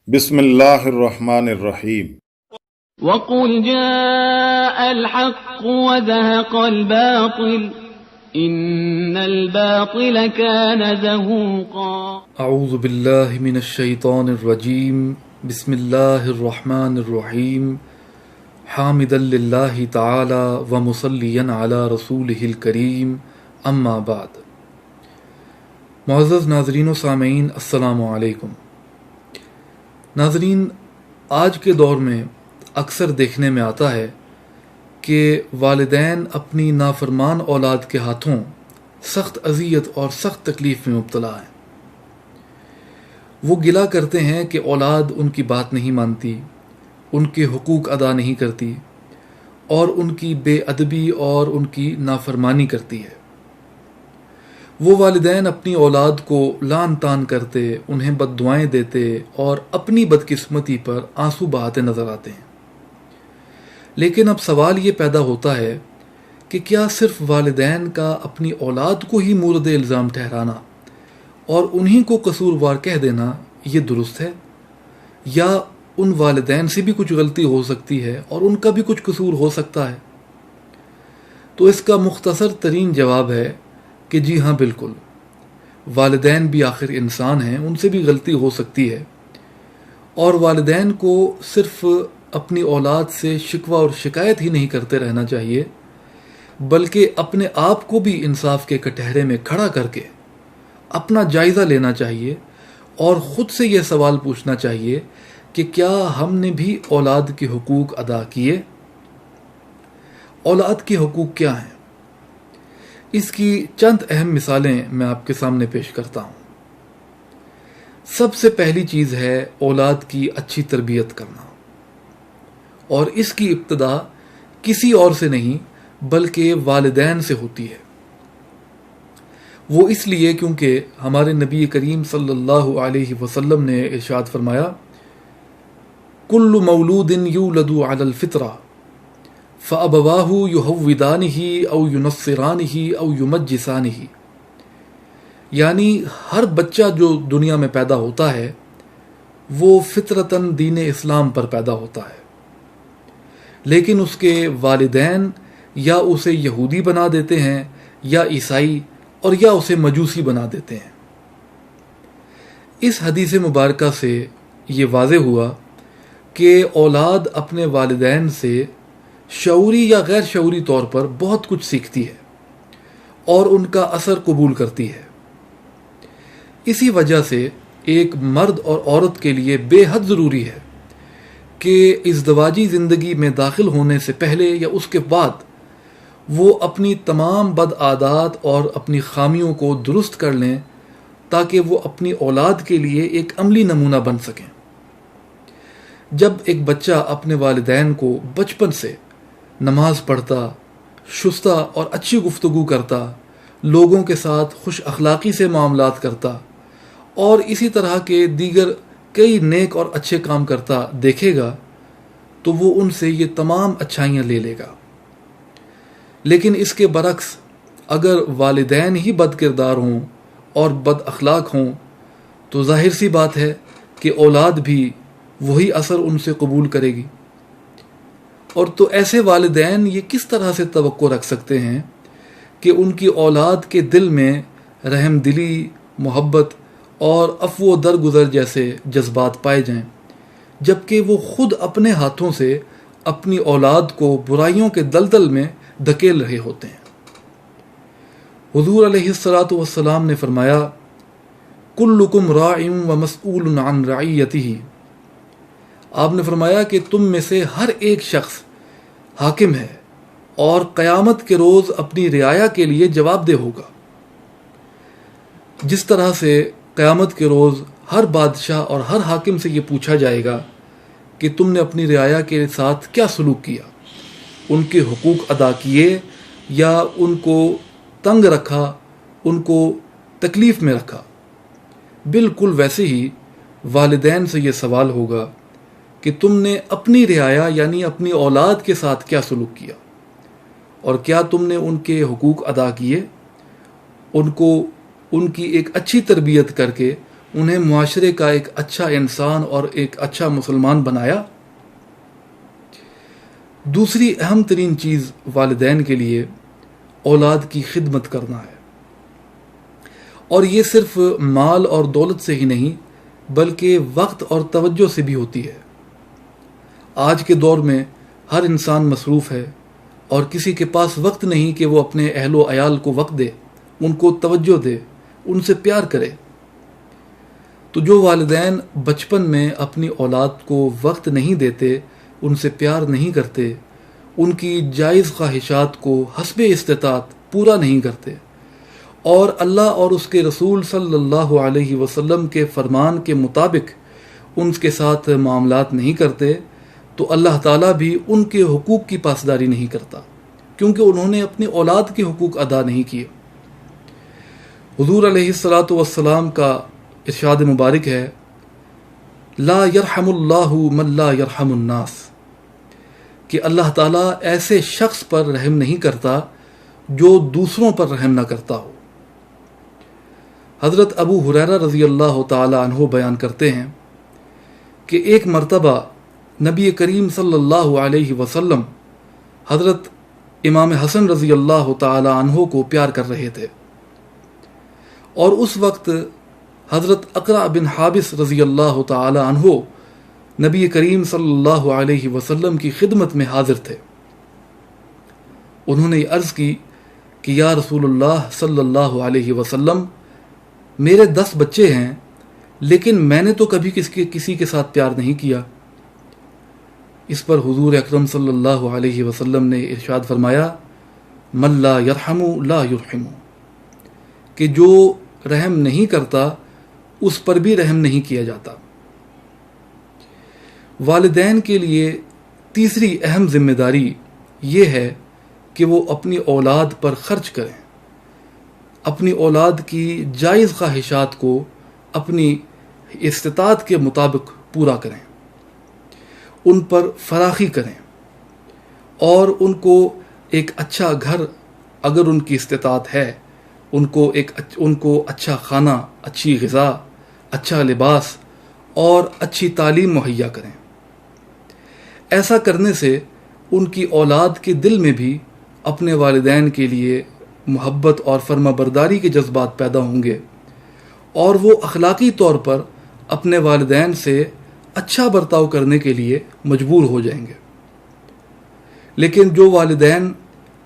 بسم اللہ الرحمن الرحیم۔ وقل جاء الحق وزهق الباطل ان الباطل كان زهوقا۔ اعوذ باللہ من الشیطان الرجیم، بسم اللہ الرحمن الرحیم، حامدا للہ تعالی ومصلیا علی رسولہ الکریم، اما بعد۔ معزز ناظرین و سامعین، السلام علیکم۔ ناظرین، آج کے دور میں اکثر دیکھنے میں آتا ہے کہ والدین اپنی نافرمان اولاد کے ہاتھوں سخت اذیت اور سخت تکلیف میں مبتلا ہیں۔ وہ گلہ کرتے ہیں کہ اولاد ان کی بات نہیں مانتی، ان کے حقوق ادا نہیں کرتی اور ان کی بے ادبی اور ان کی نافرمانی کرتی ہے۔ وہ والدین اپنی اولاد کو لعن طعن کرتے، انہیں بد دعائیں دیتے اور اپنی بدقسمتی پر آنسو بہاتے نظر آتے ہیں۔ لیکن اب سوال یہ پیدا ہوتا ہے کہ کیا صرف والدین کا اپنی اولاد کو ہی مورد الزام ٹھہرانا اور انہی کو قصوروار کہہ دینا یہ درست ہے، یا ان والدین سے بھی کچھ غلطی ہو سکتی ہے اور ان کا بھی کچھ قصور ہو سکتا ہے؟ تو اس کا مختصر ترین جواب ہے کہ جی ہاں، بالکل، والدین بھی آخر انسان ہیں، ان سے بھی غلطی ہو سکتی ہے، اور والدین کو صرف اپنی اولاد سے شکوہ اور شکایت ہی نہیں کرتے رہنا چاہیے، بلکہ اپنے آپ کو بھی انصاف کے کٹہرے میں کھڑا کر کے اپنا جائزہ لینا چاہیے اور خود سے یہ سوال پوچھنا چاہیے کہ کیا ہم نے بھی اولاد کے حقوق ادا کیے؟ اولاد کے حقوق کیا ہیں؟ اس کی چند اہم مثالیں میں آپ کے سامنے پیش کرتا ہوں۔ سب سے پہلی چیز ہے اولاد کی اچھی تربیت کرنا، اور اس کی ابتدا کسی اور سے نہیں بلکہ والدین سے ہوتی ہے۔ وہ اس لیے کیونکہ ہمارے نبی کریم صلی اللہ علیہ وسلم نے ارشاد فرمایا، کل مولود یولد علی الفطرہ فابواہ یہودانہ او ینصرانہ او یمجسانہ، یعنی ہر بچہ جو دنیا میں پیدا ہوتا ہے وہ فطرتاً دین اسلام پر پیدا ہوتا ہے، لیکن اس کے والدین یا اسے یہودی بنا دیتے ہیں یا عیسائی، اور یا اسے مجوسی بنا دیتے ہیں۔ اس حدیث مبارکہ سے یہ واضح ہوا کہ اولاد اپنے والدین سے شعوری یا غیر شعوری طور پر بہت کچھ سیکھتی ہے اور ان کا اثر قبول کرتی ہے۔ اسی وجہ سے ایک مرد اور عورت کے لیے بے حد ضروری ہے کہ ازدواجی زندگی میں داخل ہونے سے پہلے یا اس کے بعد وہ اپنی تمام بد عادات اور اپنی خامیوں کو درست کر لیں تاکہ وہ اپنی اولاد کے لیے ایک عملی نمونہ بن سکیں۔ جب ایک بچہ اپنے والدین کو بچپن سے نماز پڑھتا، شستہ اور اچھی گفتگو کرتا، لوگوں کے ساتھ خوش اخلاقی سے معاملات کرتا اور اسی طرح کے دیگر کئی نیک اور اچھے کام کرتا دیکھے گا تو وہ ان سے یہ تمام اچھائیاں لے لے گا۔ لیکن اس کے برعکس اگر والدین ہی بد کردار ہوں اور بد اخلاق ہوں تو ظاہر سی بات ہے کہ اولاد بھی وہی اثر ان سے قبول کرے گی۔ اور تو ایسے والدین یہ کس طرح سے توقع رکھ سکتے ہیں کہ ان کی اولاد کے دل میں رحم دلی، محبت اور عفو و درگزر جیسے جذبات پائے جائیں، جبکہ وہ خود اپنے ہاتھوں سے اپنی اولاد کو برائیوں کے دلدل میں دھکیل رہے ہوتے ہیں؟ حضور علیہ الصلاۃ والسلام نے فرمایا، کلکم راع ومسئول عن رعیتہ۔ آپ نے فرمایا کہ تم میں سے ہر ایک شخص حاکم ہے اور قیامت کے روز اپنی رعایا کے لیے جواب دہ ہوگا۔ جس طرح سے قیامت کے روز ہر بادشاہ اور ہر حاکم سے یہ پوچھا جائے گا کہ تم نے اپنی رعایا کے ساتھ کیا سلوک کیا، ان کے حقوق ادا کیے یا ان کو تنگ رکھا، ان کو تکلیف میں رکھا، بالکل ویسے ہی والدین سے یہ سوال ہوگا کہ تم نے اپنی رعایا یعنی اپنی اولاد کے ساتھ کیا سلوک کیا، اور کیا تم نے ان کے حقوق ادا کیے، ان کو ان کی ایک اچھی تربیت کر کے انہیں معاشرے کا ایک اچھا انسان اور ایک اچھا مسلمان بنایا؟ دوسری اہم ترین چیز والدین کے لیے اولاد کی خدمت کرنا ہے، اور یہ صرف مال اور دولت سے ہی نہیں بلکہ وقت اور توجہ سے بھی ہوتی ہے۔ آج کے دور میں ہر انسان مصروف ہے اور کسی کے پاس وقت نہیں کہ وہ اپنے اہل و عیال کو وقت دے، ان کو توجہ دے، ان سے پیار کرے۔ تو جو والدین بچپن میں اپنی اولاد کو وقت نہیں دیتے، ان سے پیار نہیں کرتے، ان کی جائز خواہشات کو حسب استطاعت پورا نہیں کرتے، اور اللہ اور اس کے رسول صلی اللہ علیہ وسلم کے فرمان کے مطابق ان کے ساتھ معاملات نہیں کرتے، تو اللہ تعالیٰ بھی ان کے حقوق کی پاسداری نہیں کرتا، کیونکہ انہوں نے اپنی اولاد کے حقوق ادا نہیں کیے۔ حضور علیہ الصلاۃ والسلام کا ارشاد مبارک ہے، لا یرحم اللہ من لا یرحم الناس، کہ اللہ تعالیٰ ایسے شخص پر رحم نہیں کرتا جو دوسروں پر رحم نہ کرتا ہو۔ حضرت ابو ہریرہ رضی اللہ تعالی عنہ بیان کرتے ہیں کہ ایک مرتبہ نبی کریم صلی اللہ علیہ وسلم حضرت امام حسن رضی اللہ تعالی عنہ کو پیار کر رہے تھے، اور اس وقت حضرت اقرع بن حابس رضی اللہ تعالی عنہ نبی کریم صلی اللہ علیہ وسلم کی خدمت میں حاضر تھے۔ انہوں نے یہ عرض کی کہ یا رسول اللہ صلی اللہ علیہ وسلم، میرے 10 بچے ہیں لیکن میں نے تو کبھی کسی کے ساتھ پیار نہیں کیا۔ اس پر حضور اکرم صلی اللہ علیہ وسلم نے ارشاد فرمایا، من لا یرحم لا یرحم، کہ جو رحم نہیں کرتا اس پر بھی رحم نہیں کیا جاتا۔ والدین کے لیے تیسری اہم ذمہ داری یہ ہے کہ وہ اپنی اولاد پر خرچ کریں، اپنی اولاد کی جائز خواہشات کو اپنی استطاعت کے مطابق پورا کریں، ان پر فراخی کریں، اور ان کو ایک اچھا گھر اگر ان کی استطاعت ہے، ان کو اچھا کھانا، اچھی غذا، اچھا لباس اور اچھی تعلیم مہیا کریں۔ ایسا کرنے سے ان کی اولاد کے دل میں بھی اپنے والدین کے لیے محبت اور فرما برداری کے جذبات پیدا ہوں گے، اور وہ اخلاقی طور پر اپنے والدین سے اچھا برتاؤ کرنے کے لیے مجبور ہو جائیں گے۔ لیکن جو والدین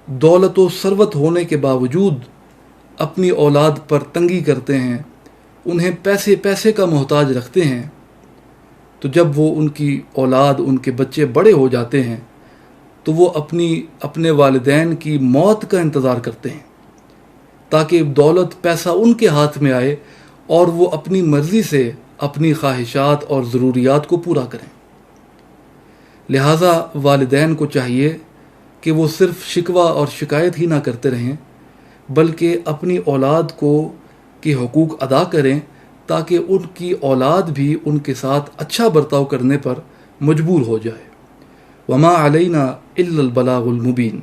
دولت و ثروت ہونے کے باوجود اپنی اولاد پر تنگی کرتے ہیں، انہیں پیسے کا محتاج رکھتے ہیں، تو جب وہ ان کی اولاد، ان کے بچے بڑے ہو جاتے ہیں تو وہ اپنے والدین کی موت کا انتظار کرتے ہیں تاکہ دولت، پیسہ ان کے ہاتھ میں آئے اور وہ اپنی مرضی سے اپنی خواہشات اور ضروریات کو پورا کریں۔ لہٰذا والدین کو چاہیے کہ وہ صرف شکوہ اور شکایت ہی نہ کرتے رہیں، بلکہ اپنی اولاد کے حقوق ادا کریں تاکہ ان کی اولاد بھی ان کے ساتھ اچھا برتاؤ کرنے پر مجبور ہو جائے۔ وما علینا الا البلاغ المبین۔